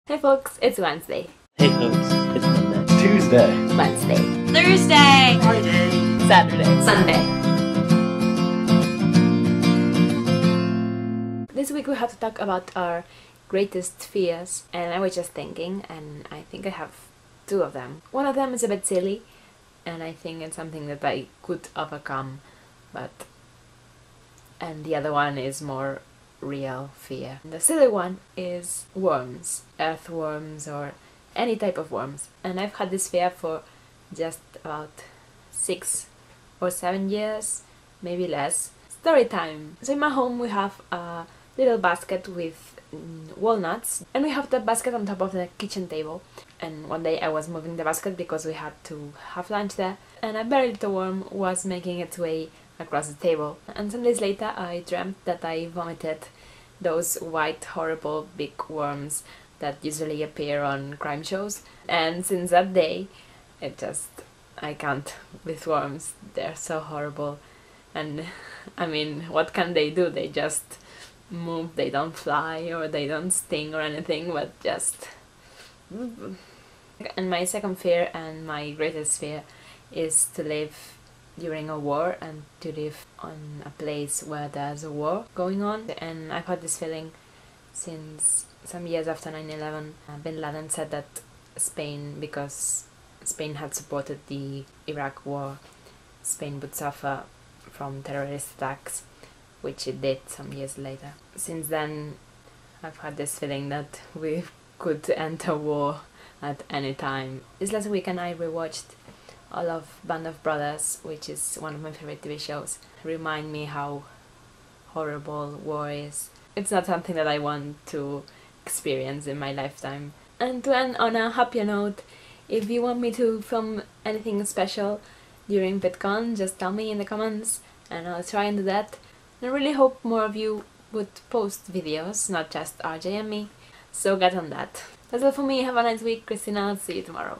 Hey folks, it's Wednesday. Hey folks, it's Monday. Tuesday. Wednesday. Thursday. Friday. Saturday. Sunday. This week we have to talk about our greatest fears, and I was just thinking, and I think I have two of them. One of them is a bit silly, and I think it's something that I could overcome, and the other one is more real fear. The silly one is worms, earthworms or any type of worms, and I've had this fear for just about 6 or 7 years, maybe less. Story time! So in my home we have a little basket with walnuts, and we have that basket on top of the kitchen table. And one day I was moving the basket because we had to have lunch there, and a very little worm was making its way across the table. And some days later I dreamt that I vomited those white horrible big worms that usually appear on crime shows. And since that day I can't with worms. They're so horrible. And I mean, what can they do? They just move, they don't fly or they don't sting or anything, but just... And my second fear and my greatest fear is to live during a war and to live on a place where there's a war going on. And I've had this feeling since some years after 9/11. Bin Laden said that Spain, because Spain had supported the Iraq war, Spain would suffer from terrorist attacks, which it did some years later. Since then I've had this feeling that we could enter war at any time. This last weekend I rewatched all of Band of Brothers, which is one of my favorite TV shows. Remind me how horrible war is. It's not something that I want to experience in my lifetime. And to end on a happier note, if you want me to film anything special during VidCon, just tell me in the comments and I'll try and do that. And I really hope more of you would post videos, not just RJ and me, so get on that. That's all for me. Have a nice week, Christina. I'll see you tomorrow.